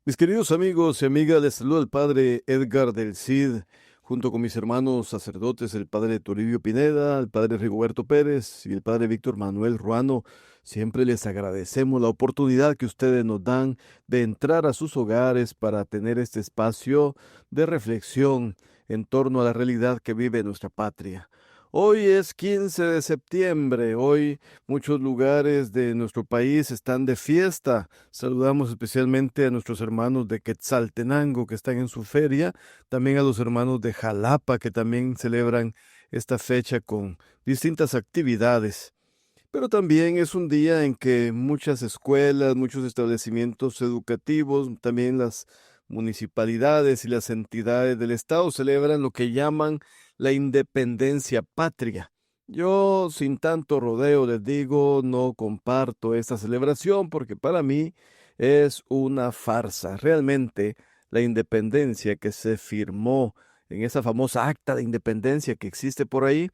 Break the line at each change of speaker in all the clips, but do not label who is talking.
Mis queridos amigos y amigas, les saluda el padre Edgar del Cid, junto con mis hermanos sacerdotes, el padre Toribio Pineda, el padre Rigoberto Pérez y el padre Víctor Manuel Ruano. Siempre les agradecemos la oportunidad que ustedes nos dan de entrar a sus hogares para tener este espacio de reflexión en torno a la realidad que vive nuestra patria. Hoy es 15 de septiembre, hoy muchos lugares de nuestro país están de fiesta. Saludamos especialmente a nuestros hermanos de Quetzaltenango que están en su feria, también a los hermanos de Jalapa que también celebran esta fecha con distintas actividades. Pero también es un día en que muchas escuelas, muchos establecimientos educativos, también las municipalidades y las entidades del Estado celebran lo que llaman la independencia patria. Yo, sin tanto rodeo, les digo, no comparto esta celebración porque para mí es una farsa. Realmente, la independencia que se firmó en esa famosa acta de independencia que existe por ahí,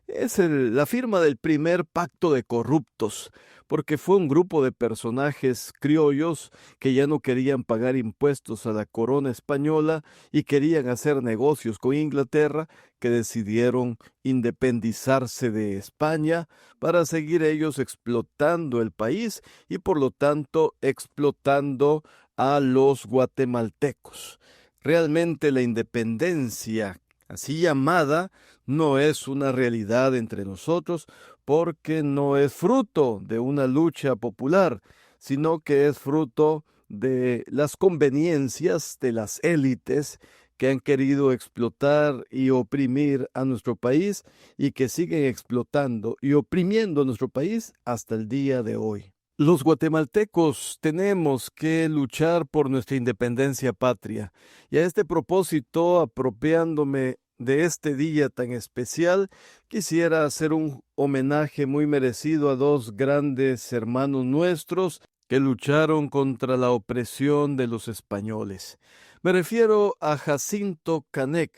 es la firma del primer pacto de corruptos, porque fue un grupo de personajes criollos que ya no querían pagar impuestos a la corona española y querían hacer negocios con Inglaterra, que decidieron independizarse de España para seguir ellos explotando el país y por lo tanto explotando a los guatemaltecos. Realmente la independencia, así llamada, no es una realidad entre nosotros porque no es fruto de una lucha popular, sino que es fruto de las conveniencias de las élites que han querido explotar y oprimir a nuestro país y que siguen explotando y oprimiendo a nuestro país hasta el día de hoy. Los guatemaltecos tenemos que luchar por nuestra independencia patria y a este propósito, apropiándome de este día tan especial, quisiera hacer un homenaje muy merecido a dos grandes hermanos nuestros que lucharon contra la opresión de los españoles. Me refiero a Jacinto Canec,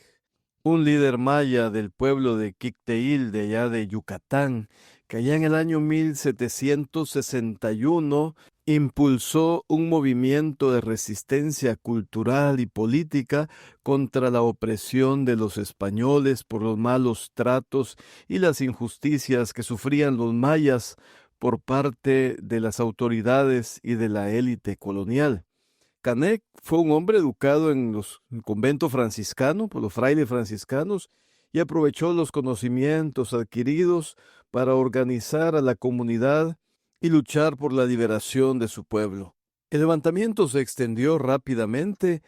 un líder maya del pueblo de Quicteil de allá de Yucatán, que allá en el año 1761 impulsó un movimiento de resistencia cultural y política contra la opresión de los españoles por los malos tratos y las injusticias que sufrían los mayas por parte de las autoridades y de la élite colonial. Canek fue un hombre educado en el convento franciscano, por los frailes franciscanos, y aprovechó los conocimientos adquiridos para organizar a la comunidad y luchar por la liberación de su pueblo. El levantamiento se extendió rápidamente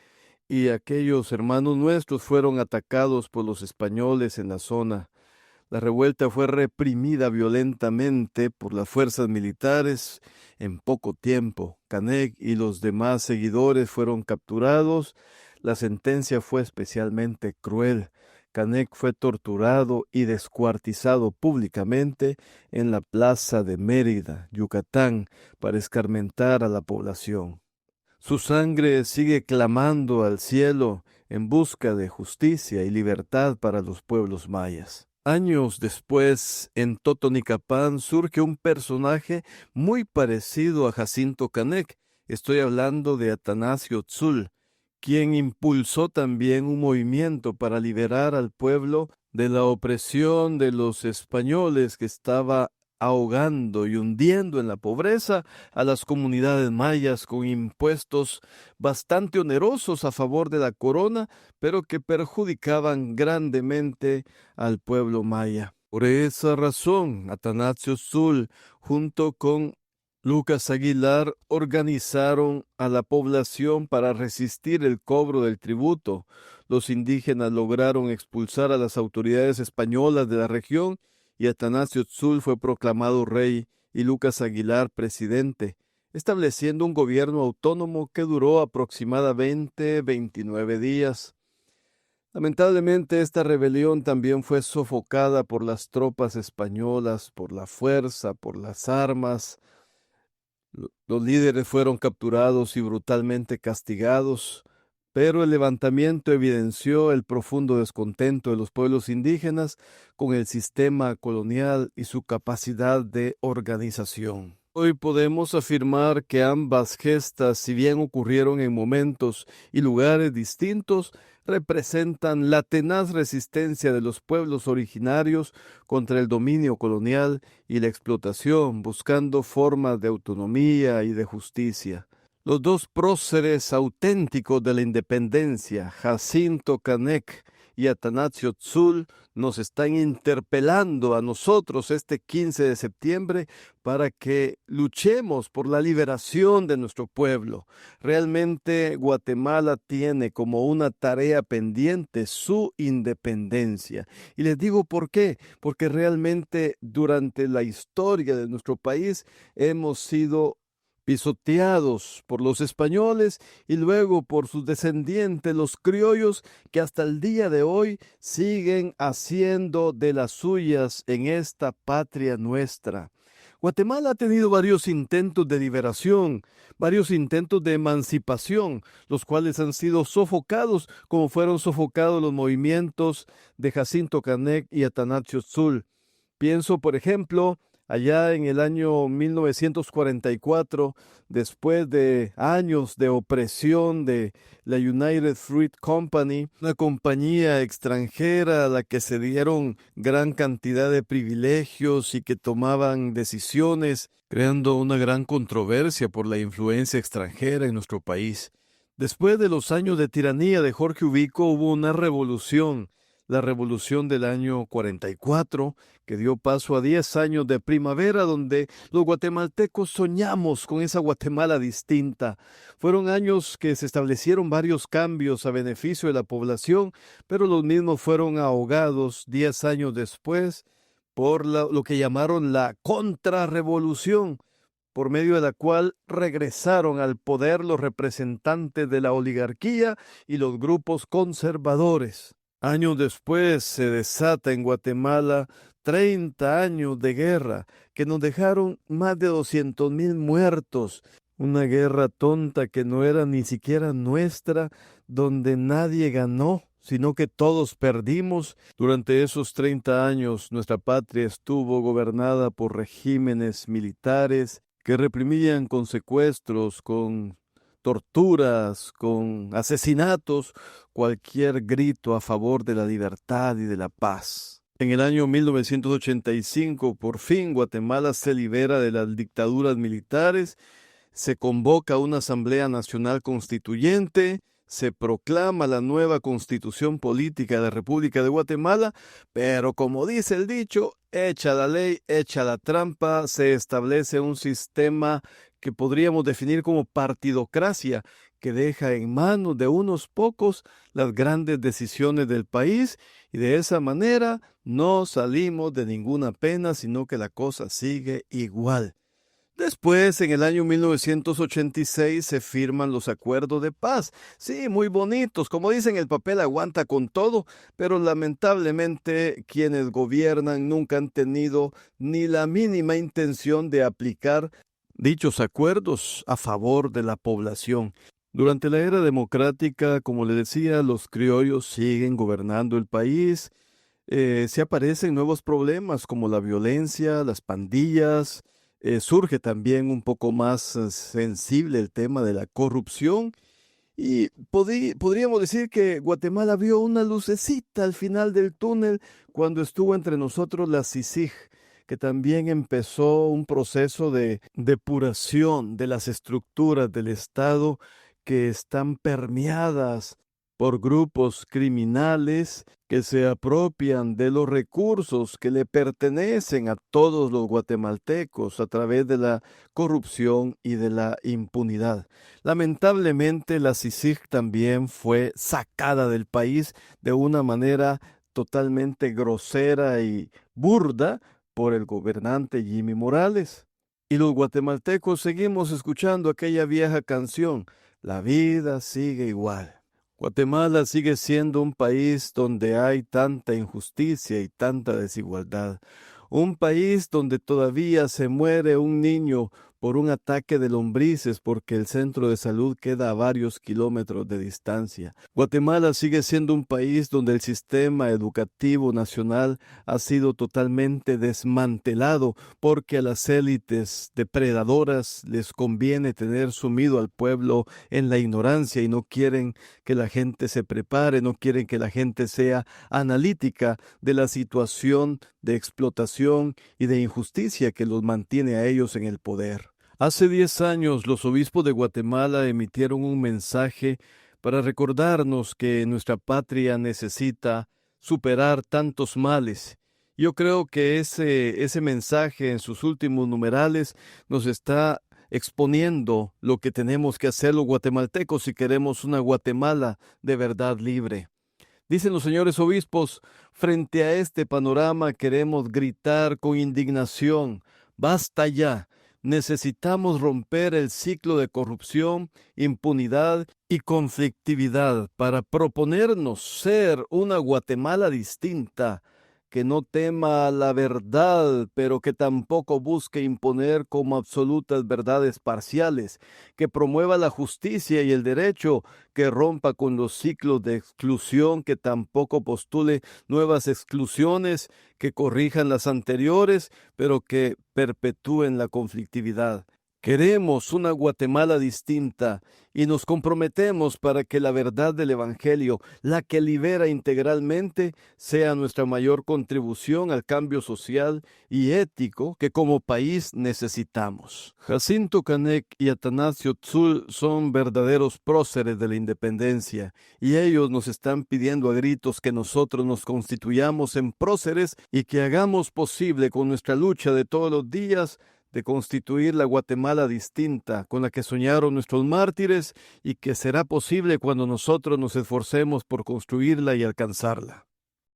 y aquellos hermanos nuestros fueron atacados por los españoles en la zona. La revuelta fue reprimida violentamente por las fuerzas militares en poco tiempo. Canek y los demás seguidores fueron capturados. La sentencia fue especialmente cruel. Canek fue torturado y descuartizado públicamente en la plaza de Mérida, Yucatán, para escarmentar a la población. Su sangre sigue clamando al cielo en busca de justicia y libertad para los pueblos mayas. Años después, en Totonicapán surge un personaje muy parecido a Jacinto Canec. Estoy hablando de Atanasio Tzul, quien impulsó también un movimiento para liberar al pueblo de la opresión de los españoles que estaba ahogando y hundiendo en la pobreza a las comunidades mayas con impuestos bastante onerosos a favor de la corona, pero que perjudicaban grandemente al pueblo maya. Por esa razón, Atanasio Tzul, junto con Lucas Aguilar, organizaron a la población para resistir el cobro del tributo. Los indígenas lograron expulsar a las autoridades españolas de la región y Atanasio Tzul fue proclamado rey y Lucas Aguilar presidente, estableciendo un gobierno autónomo que duró aproximadamente 29 días. Lamentablemente, esta rebelión también fue sofocada por las tropas españolas, por la fuerza, por las armas. Los líderes fueron capturados y brutalmente castigados, pero el levantamiento evidenció el profundo descontento de los pueblos indígenas con el sistema colonial y su capacidad de organización. Hoy podemos afirmar que ambas gestas, si bien ocurrieron en momentos y lugares distintos, representan la tenaz resistencia de los pueblos originarios contra el dominio colonial y la explotación, buscando formas de autonomía y de justicia. Los dos próceres auténticos de la independencia, Jacinto Canek y Atanasio Tzul, nos están interpelando a nosotros este 15 de septiembre para que luchemos por la liberación de nuestro pueblo. Realmente Guatemala tiene como una tarea pendiente su independencia. Y les digo por qué, porque realmente durante la historia de nuestro país hemos sido pisoteados por los españoles y luego por sus descendientes, los criollos, que hasta el día de hoy siguen haciendo de las suyas en esta patria nuestra. Guatemala ha tenido varios intentos de liberación, varios intentos de emancipación, los cuales han sido sofocados como fueron sofocados los movimientos de Jacinto Canek y Atanasio Tzul. Pienso, por ejemplo, allá en el año 1944, después de años de opresión de la United Fruit Company, una compañía extranjera a la que se dieron gran cantidad de privilegios y que tomaban decisiones, creando una gran controversia por la influencia extranjera en nuestro país. Después de los años de tiranía de Jorge Ubico, hubo una revolución, la revolución del año 44, que dio paso a 10 años de primavera donde los guatemaltecos soñamos con esa Guatemala distinta. Fueron años que se establecieron varios cambios a beneficio de la población, pero los mismos fueron ahogados 10 años después por lo que llamaron la contrarrevolución, por medio de la cual regresaron al poder los representantes de la oligarquía y los grupos conservadores. Años después se desata en Guatemala 30 años de guerra que nos dejaron más de 200,000 muertos. Una guerra tonta que no era ni siquiera nuestra, donde nadie ganó, sino que todos perdimos. Durante esos 30 años nuestra patria estuvo gobernada por regímenes militares que reprimían con secuestros, con torturas, con asesinatos, cualquier grito a favor de la libertad y de la paz. En el año 1985, por fin, Guatemala se libera de las dictaduras militares, se convoca una Asamblea Nacional Constituyente, se proclama la nueva Constitución Política de la República de Guatemala, pero como dice el dicho, hecha la ley, hecha la trampa, se establece un sistema que podríamos definir como partidocracia, que deja en manos de unos pocos las grandes decisiones del país, y de esa manera no salimos de ninguna pena, sino que la cosa sigue igual. Después, en el año 1986, se firman los acuerdos de paz. Sí, muy bonitos. Como dicen, el papel aguanta con todo, pero lamentablemente quienes gobiernan nunca han tenido ni la mínima intención de aplicar dichos acuerdos a favor de la población. Durante la era democrática, como le decía, los criollos siguen gobernando el país. Se aparecen nuevos problemas como la violencia, las pandillas. Surge también un poco más sensible el tema de la corrupción. Y podríamos decir que Guatemala vio una lucecita al final del túnel cuando estuvo entre nosotros la CICIG, que también empezó un proceso de depuración de las estructuras del Estado que están permeadas por grupos criminales que se apropian de los recursos que le pertenecen a todos los guatemaltecos a través de la corrupción y de la impunidad. Lamentablemente, la CICIG también fue sacada del país de una manera totalmente grosera y burda por el gobernante Jimmy Morales. Y los guatemaltecos seguimos escuchando aquella vieja canción, La vida sigue igual. Guatemala sigue siendo un país donde hay tanta injusticia y tanta desigualdad. Un país donde todavía se muere un niño por un ataque de lombrices porque el centro de salud queda a varios kilómetros de distancia. Guatemala sigue siendo un país donde el sistema educativo nacional ha sido totalmente desmantelado porque a las élites depredadoras les conviene tener sumido al pueblo en la ignorancia y no quieren que la gente se prepare, no quieren que la gente sea analítica de la situación de explotación y de injusticia que los mantiene a ellos en el poder. Hace 10 años los obispos de Guatemala emitieron un mensaje para recordarnos que nuestra patria necesita superar tantos males. Yo creo que ese mensaje en sus últimos numerales nos está exponiendo lo que tenemos que hacer los guatemaltecos si queremos una Guatemala de verdad libre. Dicen los señores obispos, frente a este panorama queremos gritar con indignación, ¡basta ya! Necesitamos romper el ciclo de corrupción, impunidad y conflictividad para proponernos ser una Guatemala distinta, que no tema la verdad, pero que tampoco busque imponer como absolutas verdades parciales, que promueva la justicia y el derecho, que rompa con los ciclos de exclusión, que tampoco postule nuevas exclusiones, que corrijan las anteriores, pero que perpetúen la conflictividad. Queremos una Guatemala distinta y nos comprometemos para que la verdad del Evangelio, la que libera integralmente, sea nuestra mayor contribución al cambio social y ético que como país necesitamos. Jacinto Canek y Atanasio Tzul son verdaderos próceres de la independencia y ellos nos están pidiendo a gritos que nosotros nos constituyamos en próceres y que hagamos posible con nuestra lucha de todos los días de constituir la Guatemala distinta con la que soñaron nuestros mártires y que será posible cuando nosotros nos esforcemos por construirla y alcanzarla.